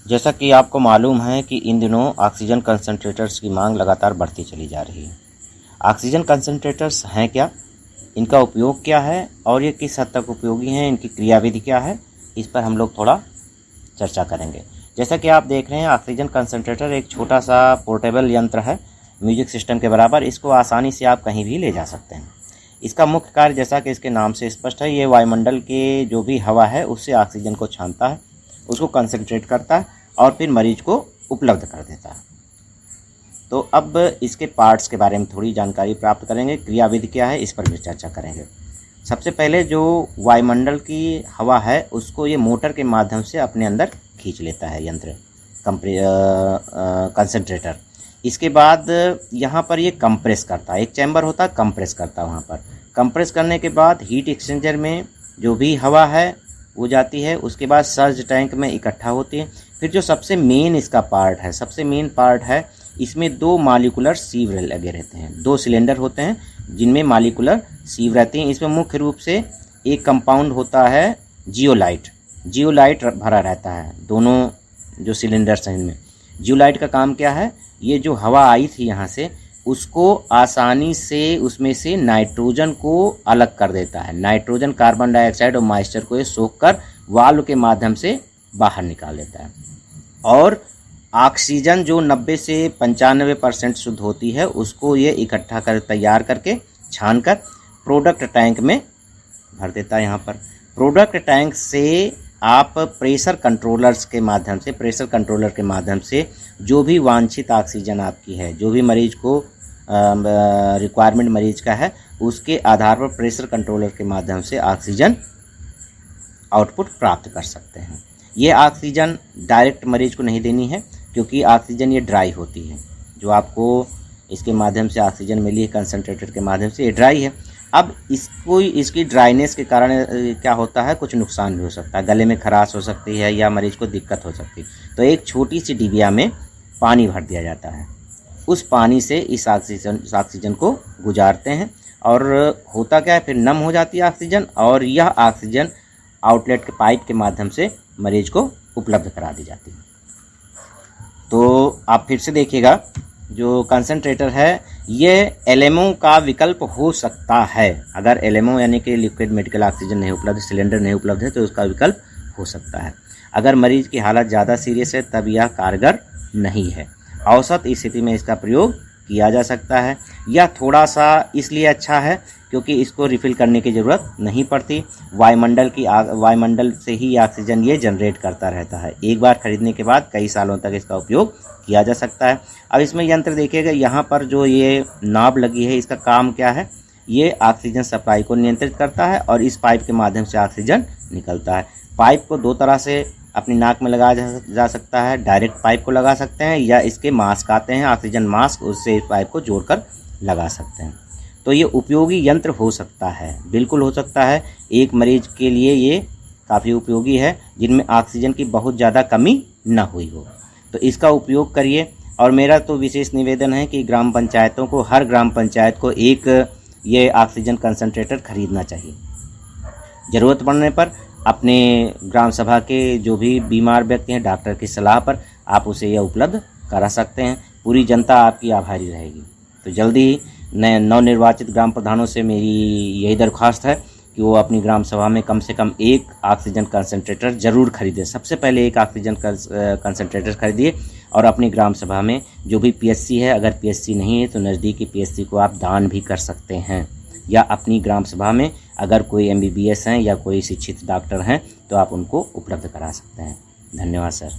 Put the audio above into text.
जैसा कि आपको मालूम है कि इन दिनों ऑक्सीजन कंसंट्रेटर्स की मांग लगातार बढ़ती चली जा रही है। ऑक्सीजन कंसंट्रेटर्स हैं क्या, इनका उपयोग क्या है और ये किस हद तक उपयोगी हैं, इनकी क्रियाविधि क्या है, इस पर हम लोग थोड़ा चर्चा करेंगे। जैसा कि आप देख रहे हैं, ऑक्सीजन कंसंट्रेटर एक छोटा सा पोर्टेबल यंत्र है, म्यूजिक सिस्टम के बराबर। इसको आसानी से आप कहीं भी ले जा सकते हैं। इसका मुख्य कार्य, जैसा कि इसके नाम से स्पष्ट है, ये वायुमंडल के जो भी हवा है उससे ऑक्सीजन को छानता है, उसको कंसंट्रेट करता है और फिर मरीज को उपलब्ध कर देता है। तो अब इसके पार्ट्स के बारे में थोड़ी जानकारी प्राप्त करेंगे, क्रियाविधि क्या है इस पर भी चर्चा करेंगे। सबसे पहले जो वायुमंडल की हवा है उसको ये मोटर के माध्यम से अपने अंदर खींच लेता है यंत्र कंसंट्रेटर। इसके बाद यहाँ पर ये कंप्रेस करता है, एक चैम्बर होता है, कंप्रेस करता है। वहाँ पर कंप्रेस करने के बाद हीट एक्सचेंजर में जो भी हवा है वो जाती है, उसके बाद सर्ज टैंक में इकट्ठा होती है। फिर जो सबसे मेन इसका पार्ट है, सबसे मेन पार्ट है, इसमें दो मॉलिक्यूलर सीव लगे रहते हैं, दो सिलेंडर होते हैं जिनमें मॉलिक्यूलर सीव रहते हैं। इसमें मुख्य रूप से एक कंपाउंड होता है जियोलाइट भरा रहता है, दोनों जो सिलेंडर्स हैं इनमें। जियोलाइट का काम क्या है, ये जो हवा आई थी यहाँ से उसको आसानी से उसमें से नाइट्रोजन को अलग कर देता है। नाइट्रोजन, कार्बन डाइऑक्साइड और मॉइस्चर को ये सोख कर वाल्व के माध्यम से बाहर निकाल देता है। और ऑक्सीजन जो 90 से 95% शुद्ध होती है उसको ये इकट्ठा कर तैयार करके छान कर प्रोडक्ट टैंक में भर देता है। यहाँ पर प्रोडक्ट टैंक से आप प्रेशर कंट्रोलर के माध्यम से जो भी वांछित ऑक्सीजन आपकी है, जो भी मरीज को रिक्वायरमेंट मरीज का है, उसके आधार पर प्रेशर कंट्रोलर के माध्यम से ऑक्सीजन आउटपुट प्राप्त कर सकते हैं। ये ऑक्सीजन डायरेक्ट मरीज को नहीं देनी है क्योंकि ऑक्सीजन ये ड्राई होती है। जो आपको इसके माध्यम से ऑक्सीजन मिली है कंसंट्रेटर के माध्यम से, ये ड्राई है। अब इसकी ड्राइनेस के कारण क्या होता है, कुछ नुकसान भी हो सकता है, गले में खराश हो सकती है या मरीज को दिक्कत हो सकती है। तो एक छोटी सी डिबिया में पानी भर दिया जाता है, उस पानी से इस ऑक्सीजन को गुजारते हैं और होता क्या है, फिर नम हो जाती है ऑक्सीजन और यह ऑक्सीजन आउटलेट के पाइप के माध्यम से मरीज को उपलब्ध करा दी जाती है। तो आप फिर से देखिएगा, जो कंसंट्रेटर है ये एलएमओ का विकल्प हो सकता है। अगर एलएमओ यानी कि लिक्विड मेडिकल ऑक्सीजन नहीं उपलब्ध, सिलेंडर नहीं उपलब्ध है तो उसका विकल्प हो सकता है। अगर मरीज की हालत ज़्यादा सीरियस है तब यह कारगर नहीं है। औसत स्थिति में इसका प्रयोग किया जा सकता है। यह थोड़ा सा इसलिए अच्छा है क्योंकि इसको रिफ़िल करने की ज़रूरत नहीं पड़ती। वायुमंडल से ही ऑक्सीजन ये जनरेट करता रहता है। एक बार खरीदने के बाद कई सालों तक इसका उपयोग किया जा सकता है। अब इसमें यंत्र देखिएगा, यहाँ पर जो ये नॉब लगी है इसका काम क्या है, ये ऑक्सीजन सप्लाई को नियंत्रित करता है और इस पाइप के माध्यम से ऑक्सीजन निकलता है। पाइप को दो तरह से अपनी नाक में लगाया जा सकता है, डायरेक्ट पाइप को लगा सकते हैं या इसके मास्क आते हैं, ऑक्सीजन मास्क, उससे इस पाइप को जोड़कर लगा सकते हैं। तो ये उपयोगी यंत्र हो सकता है, बिल्कुल हो सकता है। एक मरीज के लिए ये काफ़ी उपयोगी है जिनमें ऑक्सीजन की बहुत ज़्यादा कमी न हुई हो, तो इसका उपयोग करिए। और मेरा तो विशेष निवेदन है कि ग्राम पंचायतों को, हर ग्राम पंचायत को एक ये ऑक्सीजन कंसंट्रेटर खरीदना चाहिए। ज़रूरत पड़ने पर अपने ग्राम सभा के जो भी बीमार व्यक्ति हैं, डॉक्टर की सलाह पर आप उसे यह उपलब्ध करा सकते हैं। पूरी जनता आपकी आभारी रहेगी। तो जल्दी ही नवनिर्वाचित ग्राम प्रधानों से मेरी यही दरख्वास्त है कि वो अपनी ग्राम सभा में कम से कम एक ऑक्सीजन कंसंट्रेटर ज़रूर खरीदें। सबसे पहले एक ऑक्सीजन कंसंट्रेटर खरीदिए और अपनी ग्राम सभा में जो भी पीएचसी है, अगर पीएचसी नहीं है तो नज़दीकी पीएचसी को आप दान भी कर सकते हैं, या अपनी ग्राम सभा में अगर कोई एमबीबीएस हैं या कोई शिक्षित डॉक्टर हैं तो आप उनको उपलब्ध करा सकते हैं। धन्यवाद सर।